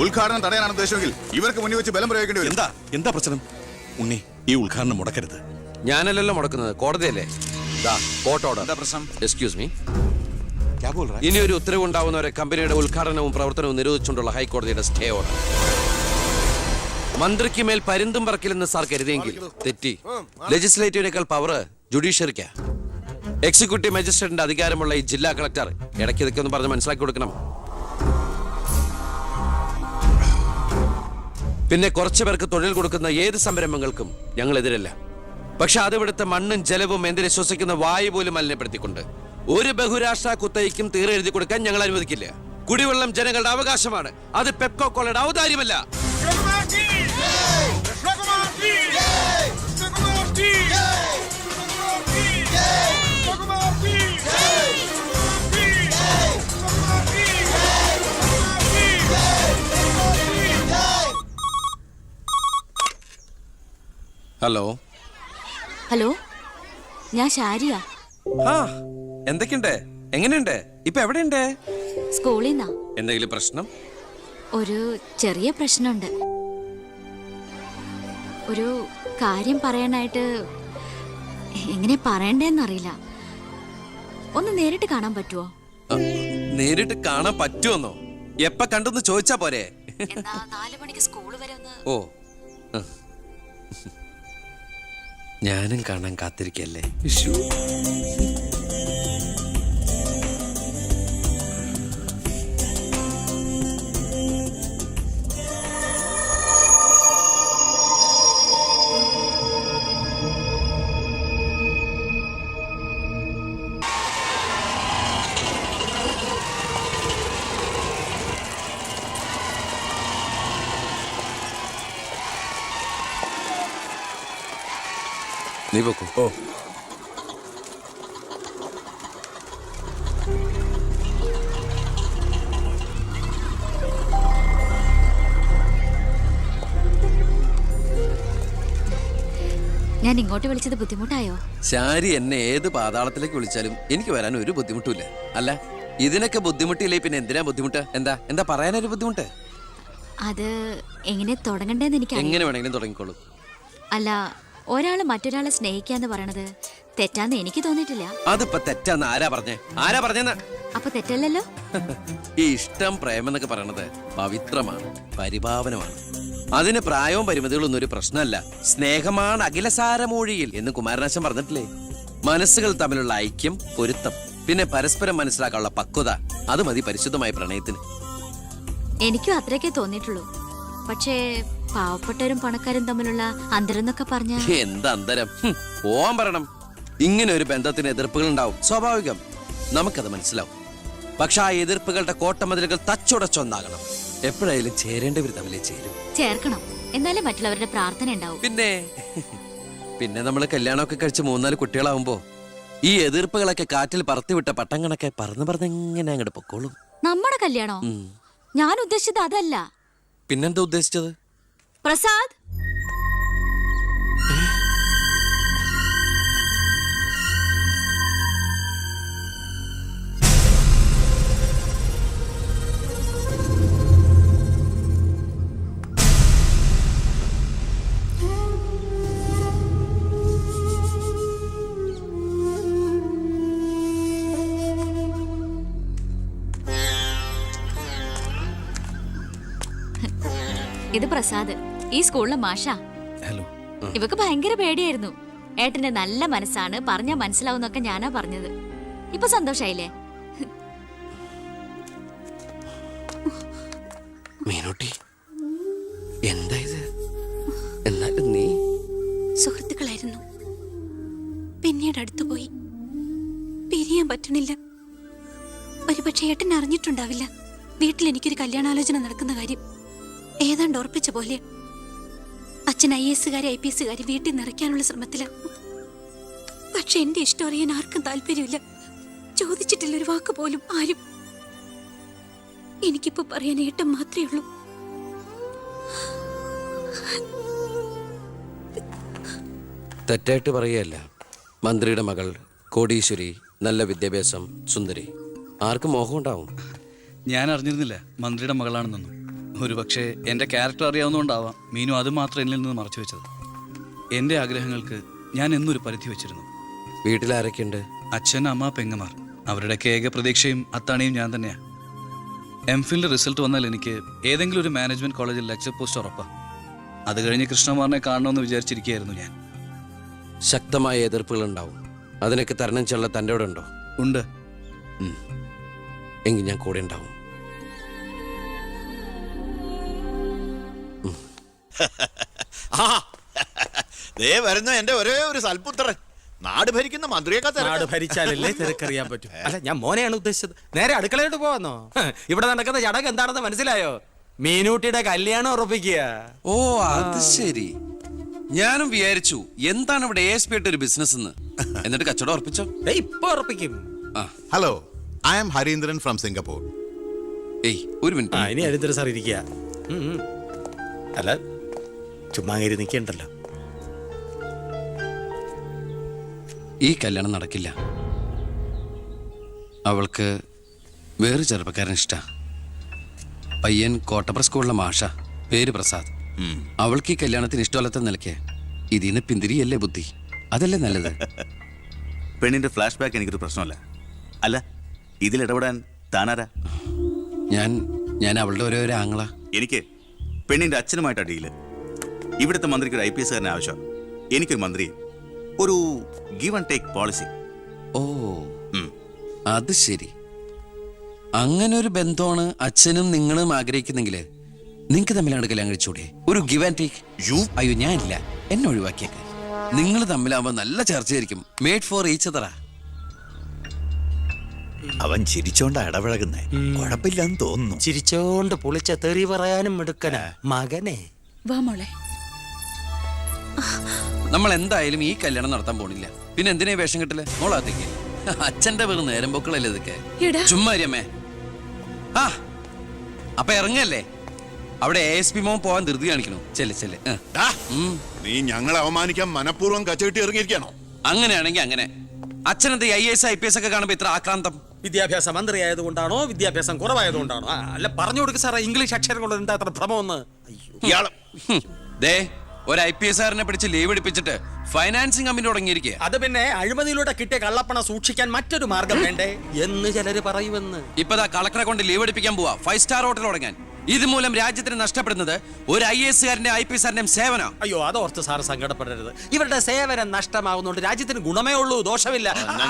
ഉദ്ഘാടനം തടയാനാണ് ഉദ്ദേശമെങ്കിൽ ഇവർക്ക് മുന്നിൽ വെച്ച് ബലം പ്രയോഗിക്കേണ്ടി വരും. എന്താ പ്രശ്നം? ഉണ്ണി, ഈ ഉദ്ഘാടനം മുടക്കരുത്. ഞാനല്ലല്ലോ മുടക്കുന്നത്, കോടതിയല്ലേ. Court order. എന്താ പ്രശ്നം? Excuse me. ഇനി ഒരു ഉത്തരവ് ഉണ്ടാവുന്നവരെ കമ്പനിയുടെ ഉദ്ഘാടനവും പ്രവർത്തനവും നിരോധിച്ചുകൊണ്ടുള്ള ഹൈക്കോടതിയുടെ സ്റ്റേ ഓർഡർ. മന്ത്രിക്ക് മേൽ പരുന്തും പറക്കില്ലെന്ന് സാർ കരുതിയെങ്കിൽ തെറ്റി. ലെജിസ്ലേറ്റീവിനേക്കാൾ പവർ ജുഡീഷ്യറിക്കാ. എക്സിക്യൂട്ടീവ് മജിസ്ട്രേറ്റിന്റെ അധികാരമുള്ള ഈ ജില്ലാ കളക്ടർ ഇടയ്ക്ക് ഇതൊക്കെ ഒന്ന് പറഞ്ഞ് മനസ്സിലാക്കി കൊടുക്കണം. പിന്നെ കുറച്ചു പേർക്ക് തൊഴിൽ കൊടുക്കുന്ന ഏത് സംരംഭങ്ങൾക്കും ഞങ്ങൾ എതിരല്ല. പക്ഷെ അതിവിടുത്തെ മണ്ണും ജലവും എന്തിനെ ശ്വസിക്കുന്ന വായു പോലും മലിനപ്പെടുത്തിക്കൊണ്ട് ഒരു ബഹുരാഷ്ട്ര കുത്തയ്ക്കും തീരെഴുതി കൊടുക്കാൻ ഞങ്ങൾ അനുവദിക്കില്ല. കുടിവെള്ളം ജനങ്ങളുടെ അവകാശമാണ്, അത് പെപ്കോ കോളയുടെ ഔദാര്യമല്ല. ഹലോ ഹലോ, ഞാൻ ഷാരിയ. എന്തൊക്കെയുണ്ട്? എങ്ങനെയുണ്ട്? ഇപ്പൊ എവിടെയുണ്ട്? സ്കൂളിൽ നിന്നാ. എന്തെങ്കിലും പ്രശ്നം? ഒരു ചെറിയ പ്രശ്നമുണ്ട്. ഒരു കാര്യം പറയാനായിട്ട് എങ്ങനെ പറയണ്ടേന്നറിയില്ല. ഒന്ന് നേരിട്ട് കാണാൻ പറ്റുമോ? നേരിട്ട് കാണാൻ പറ്റുമെന്നോ? എപ്പ കണ്ടെന്ന് ചോദിച്ചാ പോരെ? 4 മണിക്ക് സ്കൂൾ വരെ ഒന്ന്. ഓ, ഞാനും കാണാൻ കാത്തിരിക്കല്ലേ. നീ പോക്കോ. ഓ, ഞാൻ ഇങ്ങോട്ട് വിളിച്ചത് ബുദ്ധിമുട്ടായോ? ശാരി എന്നെ ഏത് പാതാളത്തിലേക്ക് വിളിച്ചാലും എനിക്ക് വരാൻ ഒരു ബുദ്ധിമുട്ടുമില്ല. അല്ല, ഇതിനൊക്കെ ബുദ്ധിമുട്ടില്ലേ പിന്നെ എന്തിനാ ബുദ്ധിമുട്ട്? എന്താ പറയാനൊരു ബുദ്ധിമുട്ട്? അത് എങ്ങനെ തുടങ്ങണ്ടേന്ന് എനിക്ക് എങ്ങനെ വേണമെങ്കിലും തുടങ്ങിക്കോളൂ. അല്ല, ഒരാള് മറ്റൊരാളെ സ്നേഹിക്കാന്ന് പറയണത് തെറ്റാന്ന് എനിക്ക് തോന്നിയിട്ടില്ല. അതിപ്പോ തെറ്റാന്ന് ആരാ പറഞ്ഞെന്ന്? അപ്പൊ തെറ്റല്ലല്ലോ. ഈ ഇഷ്ടം, പ്രേമം എന്നൊക്കെ പറയണത് പവിത്രമാണ്, പരിഭാവനമാണ്. അതിന് പ്രായവും പരിമിതികളൊന്നും ഒരു പ്രശ്നമല്ല. സ്നേഹമാണ് അഖിലസാരമൂഴിയിൽ എന്ന് കുമാരനാശൻ പറഞ്ഞിട്ടില്ലേ? മനസ്സുകൾ തമ്മിലുള്ള ഐക്യം, പൊരുത്തം, പിന്നെ പരസ്പരം മനസ്സിലാക്കാനുള്ള പക്വത, അത് മതി പരിശുദ്ധമായ പ്രണയത്തിന്. എനിക്കും അത്രയൊക്കെ തോന്നിയിട്ടുള്ളൂ. പക്ഷേ പാവപ്പെട്ടവരും പണക്കാരും തമ്മിലുള്ള അന്തരം എന്നൊക്കെ പറഞ്ഞ എന്താ അന്തരം? പോവാൻ പറയണം. ഇങ്ങനെ ഒരു ബന്ധത്തിന് എതിർപ്പുകൾ ഉണ്ടാവും, സ്വാഭാവികം. നമുക്കത് മനസ്സിലാവും. പക്ഷെ ആ എതിർപ്പുകളുടെ കോട്ടമതിലുകൾ തച്ചുടച്ചൊന്നാകണം. എപ്പോഴായാലും ചേരേണ്ടവർ തമ്മിലേ ചേരും. ചേർക്കണം, എന്നാലേ മറ്റുള്ളവരുടെ പ്രാർത്ഥന ഉണ്ടാവും. പിന്നെ നമ്മൾ കല്യാണമൊക്കെ കഴിച്ച് 3-4 കുട്ടികളാവുമ്പോ ഈ എതിർപ്പുകളൊക്കെ കാറ്റിൽ പറത്തിവിട്ട പട്ടം കണക്കെ പറന്ന് അങ്ങോട്ട് പൊക്കോളും. നമ്മുടെ കല്യാണോ? ഞാൻ ഉദ്ദേശിച്ചത് അതല്ല. പിന്നെന്താ ഉദ്ദേശിച്ചത്? പ്രസാദ്, ഇത് പ്രസാദ്, ഈ സ്കൂളിലെ മാഷാ. ഹലോ. ഇവക്ക് ഭയങ്കര പേടിയായിരുന്നു. ഏട്ടന്റെ നല്ല മനസ്സാണ്, പറഞ്ഞാ മനസ്സിലാവുന്നൊക്കെ ഞാനാ പറഞ്ഞത്. ഇപ്പൊ സന്തോഷായില്ലേ? മീനൂട്ടി, എന്താ ഇത്? എന്നാലും നീ സുഹൃത്തുക്കളായിരുന്നു, പിന്നീട് അടുത്തുപോയി. പിരിയാൻ പറ്റണില്ല. ഒരുപക്ഷെ ഏട്ടൻ അറിഞ്ഞിട്ടുണ്ടാവില്ല വീട്ടിൽ എനിക്കൊരു കല്യാണാലോചന നടക്കുന്ന കാര്യം. ഏതാണ്ട് ഉറപ്പിച്ച പോലെ അച്ഛൻ IAS IPS വീട്ടിൽ നിറയ്ക്കാനുള്ള ശ്രമത്തില. പക്ഷെ എന്റെ ഇഷ്ടം അറിയാൻ ആർക്കും താല്പര്യമില്ല. ചോദിച്ചിട്ടില്ല ഒരു വാക്ക് പോലും ആരും. എനിക്കിപ്പോ പറയാൻ ഏട്ടൻ മാത്രമേ ഉള്ളൂ. തെറ്റായിട്ട് പറയുകയല്ല. മന്ത്രിയുടെ മകൾ, കോടീശ്വരി, നല്ല വിദ്യാഭ്യാസം, സുന്ദരി, ആർക്കും മോഹം ഉണ്ടാവും. ഞാൻ അറിഞ്ഞിരുന്നില്ല മന്ത്രിയുടെ മകളാണെന്നൊന്നും. ഒരുപക്ഷെ എൻ്റെ ക്യാരക്ടർ അറിയാവുന്നതുകൊണ്ടാവാം മീനു അത് മാത്രം എന്നിൽ നിന്ന് മറച്ചു വെച്ചത്. എൻ്റെ ആഗ്രഹങ്ങൾക്ക് ഞാൻ എന്നൊരു പരിധി വെച്ചിരുന്നു. വീട്ടിലാരൊക്കെയുണ്ട്? അച്ഛൻ, അമ്മ, പെങ്ങമാർ. അവരുടെയൊക്കെ ഏക പ്രതീക്ഷയും അത്താണിയും ഞാൻ തന്നെയാണ്. എംഫിലിൻ്റെ റിസൾട്ട് വന്നാൽ എനിക്ക് ഏതെങ്കിലും ഒരു മാനേജ്മെൻറ്റ് കോളേജിൽ ലെക്ചർ പോസ്റ്റ് ഉറപ്പാണ്. അത് കഴിഞ്ഞ് കൃഷ്ണകുമാറിനെ കാണണമെന്ന് വിചാരിച്ചിരിക്കുകയായിരുന്നു ഞാൻ. ശക്തമായ എതിർപ്പുകൾ ഉണ്ടാവും. അതിനൊക്കെ തരണം ചെയ്യാനുള്ള തൻ്റെ അവിടെ ഉണ്ടോ? ഉണ്ട്. എങ്കിൽ ഞാൻ കൂടെ ഉണ്ടാവും. ദേ വരുന്ന എന്റെ ഒരേ ഒരു സൽപുത്രൻ. നാട് ഭരിക്കുന്ന മന്ത്രിയൊക്കെ നാട് ഭരിച്ചാലല്ലേ തിരക്കറിയാൻ പറ്റും. അല്ല, ഞാൻ മോനെയാണ് ഉദ്ദേശിച്ചത്. നേരെ അടുക്കളയോട്ട് പോവാന്നോ? ഇവിടെ നടക്കുന്ന ചടങ്ങ് എന്താണെന്ന് മനസ്സിലായോ? മീനൂട്ടിയുടെ കല്യാണം ഉറപ്പിക്കുക. ഓ, അത് ശരി. ഞാനും വിചാരിച്ചു എന്താണ് ഇവിടെ ASP ആയിട്ട് ഒരു ബിസിനസ് എന്ന്. എന്നിട്ട് കച്ചവടം ഉറപ്പിച്ചോ? ഇപ്പൊ ഉറപ്പിക്കും. Hello, I am Harindran from Singapore. ഏയ്, ഒരു ആ, മിനിറ്റ്. ഇനി ഹരീന്ദ്രൻ സാർ ഇരിക്കുക. അല്ല, ചുമ്മാ കയറി നിൽക്കണ്ടല്ലോ. ഈ കല്യാണം നടക്കില്ല. അവൾക്ക് വേറെ ചെറുപ്പക്കാരൻ ഇഷ്ടാ. പയ്യൻ കോട്ടപ്പുറ സ്കൂളിലെ മാഷ, പേര് പ്രസാദ്. അവൾക്ക് ഈ കല്യാണത്തിന് ഇഷ്ടമല്ലാത്ത നിലയ്ക്ക് ഇതിന്ന് പിന്തിരിയല്ലേ ബുദ്ധി. അതല്ലേ നല്ലത്. പെണ്ണിന്റെ ഫ്ലാഷ് ബാക്ക് എനിക്കൊരു പ്രശ്നമല്ല. അല്ല, ഇതിൽ ഇടപെടാൻ താനാരാ? ഞാൻ അവളുടെ ഓരോരോ ആങ്ങളാ. എനിക്ക് പെണ്ണിന്റെ അച്ഛനുമായിട്ട് അടിയില്. ഇവിടുത്തെ മന്ത്രിക്ക് ഒരു IPS കാരനെ ആവശ്യം. എനിക്കൊരു മന്ത്രി, ഒരു ഗീവ് ആൻഡ് ടേക്ക് പോളിസി. ഓ, അത് ശരി. അങ്ങനെ ഒരു ബന്ധമാണ് അച്ഛനും നിങ്ങളും ആഗ്രഹിക്കുന്നെങ്കിൽ നിങ്ങൾക്ക് തമ്മിലാണ് കല്യാണം കഴിച്ചൂടെ? ഒരു ഗിവ് ആൻഡ് ടേക്ക്. അയ്യോ, ഞാനില്ല, എന്നെ ഒഴിവാക്കിയേക്ക്. നിങ്ങൾ തമ്മിലാവുമ്പോ നല്ല ചർച്ചയായിരിക്കും. മേഡ് ഫോർ ഈച്ച് അതറാ. അവൻ ചിരിച്ചോണ്ടാ ഇടപഴകുന്നേ. കുഴപ്പമില്ലെന്ന് തോന്നുന്നു. ചിരിച്ചോണ്ട് പൊളിച്ച തെറി പറയാനും എടുക്കനാ മകനെ. വാ മോളെ. നമ്മൾ എന്തായാലും ഈ കല്യാണം നടത്താൻ പോണില്ല. പിന്നെ എന്തിനാ വേഷം കിട്ടില്ല? മോളാത്തേക്ക് അച്ഛന്റെ വെറും നേരം പൊക്കളല്ലേ ഇതൊക്കെ. ചുമ്മാ അമ്മേ. ആ, അപ്പൊ ഇറങ്ങല്ലേ? അവിടെ ASP മോൻ പോവാൻ ധൃതി കാണിക്കണോ? ചെല്ല്. നീ ഞങ്ങളെ അവമാനിക്കാൻ മനഃപൂർവ്വം കച്ചകെട്ടി ഇറങ്ങിയിരിക്കണോ? അങ്ങനെയാണെങ്കിൽ അങ്ങനെ. അച്ഛനെന്ത് IAS IPS ഒക്കെ കാണുമ്പോ ഇത്ര ആക്രാന്തം? വിദ്യാഭ്യാസ മന്ത്രി ആയതുകൊണ്ടാണോ വിദ്യാഭ്യാസം കുറവായതുകൊണ്ടാണോ? അല്ല, പറഞ്ഞു കൊടുക്ക സാറേ, ഇംഗ്ലീഷ് അക്ഷരം കൊണ്ട് എന്താ അത്ര ഭ്രമമെന്ന്. ദേ, ഒരു IPS കാരനെ പിടിച്ച് ലീവ് എടുപ്പിച്ചിട്ട് ഫൈനാൻസിങ് കമ്പനി തുടങ്ങിയിരിക്കുക. അത് പിന്നെ അഴിമതിയിലൂടെ കിട്ടിയ കള്ളപ്പണം സൂക്ഷിക്കാൻ മറ്റൊരു മാർഗം വേണ്ടേ എന്ന് ചിലര് പറയുമെന്ന്. ഇപ്പതാ കളക്ടറെ കൊണ്ട് ലീവ് എടുപ്പിക്കാൻ പോവാ 5 സ്റ്റാർ ഹോട്ടൽ തുടങ്ങാൻ. ഇതുമൂലം രാജ്യത്തിന് നഷ്ടപ്പെടുന്നത് ഒരു IAS കാരന്റെ IPS കാരന്റെയും സേവനം. അയ്യോ, അതോർത്ത് സാറ് സങ്കടപ്പെടരുത്. ഇവരുടെ സേവനം നഷ്ടമാകുന്നതുകൊണ്ട് രാജ്യത്തിന് ഗുണമേ ഉള്ളൂ, ദോഷമില്ല.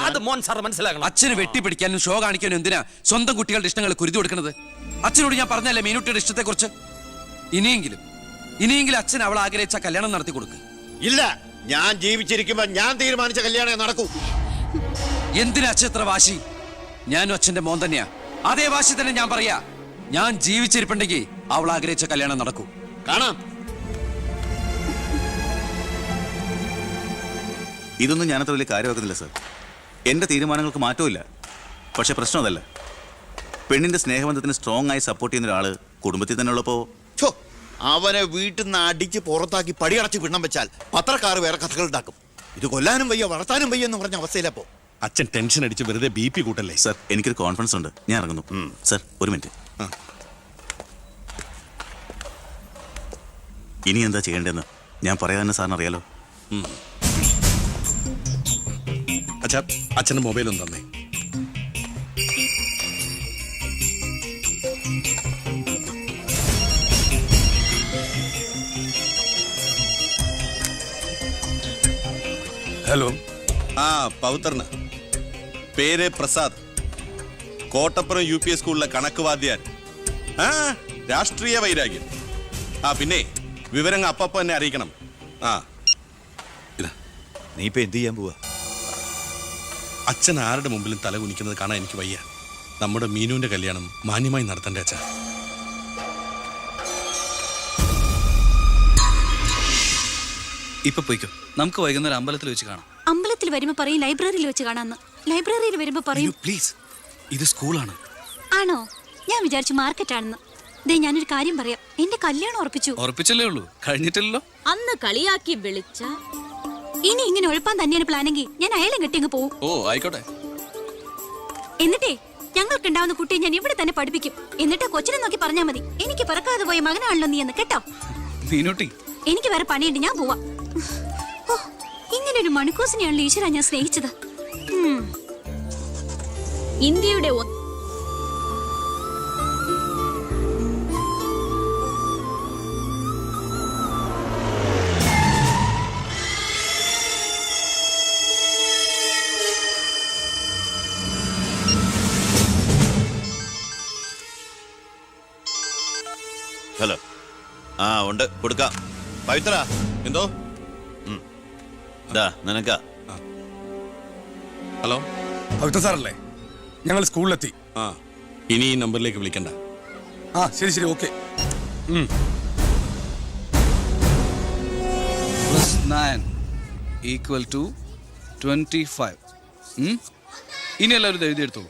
അത് മോൻ സാർ മനസ്സിലാക്കണം. അച്ഛന് വെട്ടിപ്പിടിക്കാനും ഷോ കാണിക്കാനും എന്തിനാ സ്വന്തം കുട്ടികളുടെ ഇഷ്ടങ്ങൾ കുരുതി കൊടുക്കുന്നത്? അച്ഛനോട് ഞാൻ പറഞ്ഞല്ലേ മീനുട്ടിയുടെ ഇഷ്ടത്തെ കുറിച്ച്. ഇനിയെങ്കിലും അച്ഛൻ അവൾ ആഗ്രഹിച്ച കല്യാണം നടത്തി കൊടുക്കുക. ഇല്ല, ഞാൻ ജീവിച്ചിരിക്കുമ്പോ ഞാൻ തീരുമാനിച്ച കല്യാണം നടക്കൂ. എന്തിനാ അച്ഛൻ എത്ര വാശി? ഞാനും അച്ഛന്റെ മോൻ തന്നെയാ. അതേ വാശി തന്നെ ഞാൻ പറയാ. ഞാൻ ജീവിച്ചിരിപ്പുണ്ടെങ്കിൽ അവൾ ആഗ്രഹിച്ച കല്യാണം നടക്കൂ. കാണാം. ഇതൊന്നും ഞാനത്ര വലിയ കാര്യമാക്കുന്നില്ല സർ. എന്റെ തീരുമാനങ്ങൾക്ക് മാറ്റമില്ല. പക്ഷെ പ്രശ്നം അതല്ല. പെണ്ണിന്റെ സ്നേഹബന്ധത്തിന് സ്ട്രോങ് ആയി സപ്പോർട്ട് ചെയ്യുന്ന ഒരാള് കുടുംബത്തിൽ തന്നെ ഉള്ളപ്പോ അവനെ വീട്ടിൽ നിന്ന് അടിച്ച് പുറത്താക്കി പടിയടച്ച് പിണ്ണം വെച്ചാൽ പത്രക്കാർ വേറെ കഥകൾ ഉണ്ടാക്കും. ഇത് കൊല്ലാനും വയ്യ വളർത്താനും വയ്യ എന്ന് പറഞ്ഞ അവസ്ഥയിലപ്പോ അച്ഛൻ ടെൻഷൻ അടിച്ച് വെറുതെ BP കൂട്ടല്ലേ. സർ, എനിക്കൊരു കോൺഫിഡൻസ് ഉണ്ട്. ഞാൻ ഇറങ്ങുന്നു. സർ, ഒരു മിനിറ്റ്. ഇനി എന്താ ചെയ്യേണ്ടതെന്ന് ഞാൻ പറയാതെ സാറിന് അറിയാലോ. അച്ഛൻ്റെ മൊബൈൽ ഒന്ന് തന്നെ. ഹലോ. പവിത്രന്. പേര് പ്രസാദ്. കോട്ടപ്പുറം UP സ്കൂളിലെ കണക്ക് വാദ്യാൻ. രാഷ്ട്രീയ വൈരാഗ്യം. പിന്നെ വിവരങ്ങൾ അപ്പപ്പ തന്നെ അറിയിക്കണം. നീ ഇപ്പൊ എന്ത് ചെയ്യാൻ പോവാ? അച്ഛൻ ആരുടെ മുമ്പിലും തല കുനിക്കുന്നത് കാണാൻ എനിക്ക് വയ്യ. നമ്മുടെ മീനുവിന്റെ കല്യാണം മാന്യമായി നടത്തണ്ടേ അച്ഛാ? ഇപ്പൊ പോയിക്കോ. നമുക്ക് വൈകുന്നേരം അമ്പലത്തിൽ വെച്ച് കാണാം. അമ്പലത്തിൽ വരുമ്പോ പറയും ലൈബ്രറിയിൽ വെച്ച് കാണാന്ന്. ലൈബ്രറിയിൽ വരുമ്പോ പറയും പ്ലീസ്, ഇത് സ്കൂളാണ്. ആണോ? ഞാൻ വിചാരിച്ചു മാർക്കറ്റാണെന്ന്. ദേ, ഞാനൊരു കാര്യം പറയാം. എന്റെ കല്യാണം ഉറപ്പിച്ചല്ലേ ഉള്ളൂ, കഴിഞ്ഞിട്ടില്ലല്ലോ. അന്ന് കളിയാക്കി വിളിച്ച ഇനി ഇങ്ങനെ ഒഴിപ്പാൻ തന്നെയാണ് പ്ലാനെങ്കിൽ ഞാൻ അയാളെ കെട്ടി അങ്ങ് പോവും. ഓ, ആയിക്കോട്ടെ. എന്നിട്ടേ ഞങ്ങൾക്കുണ്ടാവുന്ന കുട്ടിയെ ഞാൻ ഇവിടെ തന്നെ പഠിപ്പിക്കും. എന്നിട്ട് കൊച്ചിനെ നോക്കി പറഞ്ഞാൽ മതി, എനിക്ക് പിറക്കാതെ പോയ മകനാണല്ലോ നീ എന്ന്. കേട്ടോ? മീനൂട്ടി, എനിക്ക് വേറെ പണിയുണ്ട്, ഞാൻ പോവാ. ഓ, ഇങ്ങനൊരു മണിക്കൂസിനെയാണല്ലോ ഈശ്വര ഞാൻ സ്നേഹിച്ചത്. ഇന്ത്യയുടെ ഹലോ. ആ ഉണ്ട്, കൊടുക്കാം. പവിത്ര എന്തോ? നിനക്കാ. ഹലോ, പവിത്ര സാറല്ലേ? ഞങ്ങൾ സ്കൂളിലെത്തി. ആ ഇനി ഈ നമ്പറിലേക്ക് വിളിക്കണ്ട. ആ ശരി ശരി, ഓക്കെ. +9 = 25. ഇനി എല്ലാവരും ഇത് എഴുതിയെടുത്തോളൂ.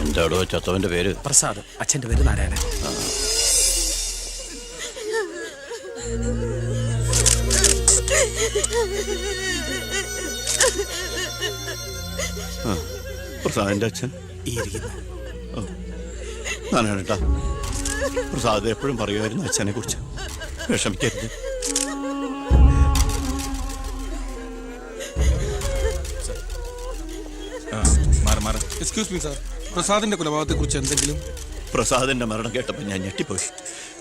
എന്താടോ ചത്തവന്റെ പേര്? പ്രസാദ്. അച്ഛന്റെ പേര് നാരായണൻ. പ്രസാദിന്റെ അച്ഛൻ ഈ ഇരിക്കുന്നു. ഞാനാണ് കേട്ടാ. പ്രസാദ് എപ്പോഴും പറയുമായിരുന്നു അച്ഛനെ കുറിച്ച്. വിഷമിക്കരുത്. എക്സ്ക്യൂസ് മീ സാർ, പ്രസാദിന്റെ കൊലപാതകത്തെ കുറിച്ച് എന്തെങ്കിലും? പ്രസാദിന്റെ മരണം കേട്ടപ്പോൾ ഞാൻ ഞെട്ടിപ്പോയി.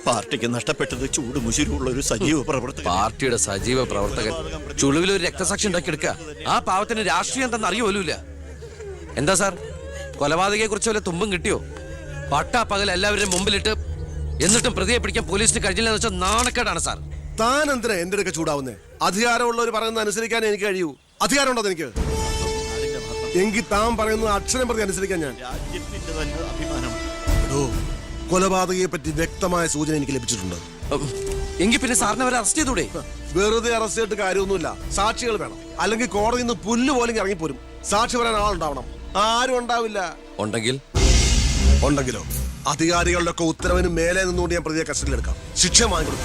പാർട്ടിക്ക് നഷ്ടപ്പെട്ടത് ചൂട് മുശിരുള്ള ഒരു സജീവ പ്രവർത്തകൻ. പാർട്ടിയുടെ സജീവ പ്രവർത്തകൻ ചുളുവിൽ ഒരു രക്തസാക്ഷി ഉണ്ടാക്കിയെടുക്കുക. ആ പാവത്തിന് രാഷ്ട്രീയം എന്തെന്ന് അറിയുമല്ല. എന്താ സാർ, കൊലപാതകയെ കുറിച്ച് വല്ല തുമ്പും കിട്ടിയോ? പട്ടാ പകൽ എല്ലാവരുടെയും മുമ്പിലിട്ട് എന്നിട്ടും പ്രതിയെ പിടിക്കാൻ പോലീസിന് കഴിഞ്ഞില്ലെന്ന് വെച്ചാൽ നാണക്കേടാണ് സാർ. താൻ എന്തിനാ എന്റെ അടുക്ക ചൂടാവുന്നേ? അധികാരമുള്ളവർ പറയുന്നത് അനുസരിക്കാൻ എനിക്ക് കഴിയൂ. അധികാരം ഉണ്ടോ എനിക്ക്? എങ്കിൽ താൻ പറയുന്നത് അക്ഷരം പ്രതി അനുസരിക്കാൻ ഞാൻ. രാജ്യത്തിന്റെ തന്നെ അഭിമാനമാണ്. കൊലപാതകയെ പറ്റി വ്യക്തമായ സൂചന എനിക്ക് ലഭിച്ചിട്ടുണ്ട്. എങ്കിൽ പിന്നെ സാറിനെ അവരെ അറസ്റ്റ് ചെയ്തൂടെ? വെറുതെ അറസ്റ്റ് ചെയ്തിട്ട് കാര്യമൊന്നുമില്ല. സാക്ഷികൾ വേണം. അല്ലെങ്കിൽ കോടതിയിൽ നിന്ന് പുല്ല് പോലും ഇറങ്ങിപ്പോരും. സാക്ഷി പറയാൻ ആളുണ്ടാവണം. ആരും ഉണ്ടാവില്ല. ഉണ്ടെങ്കിലോ അധികാരികളുടെ ഒക്കെ ഉത്തരവിന് മേലെ നിന്നുകൊണ്ട് ഞാൻ പ്രതിയെ കസ്റ്റഡിയിലെടുക്കാം. ശിക്ഷ വാങ്ങിക്കൊടുക്കാം.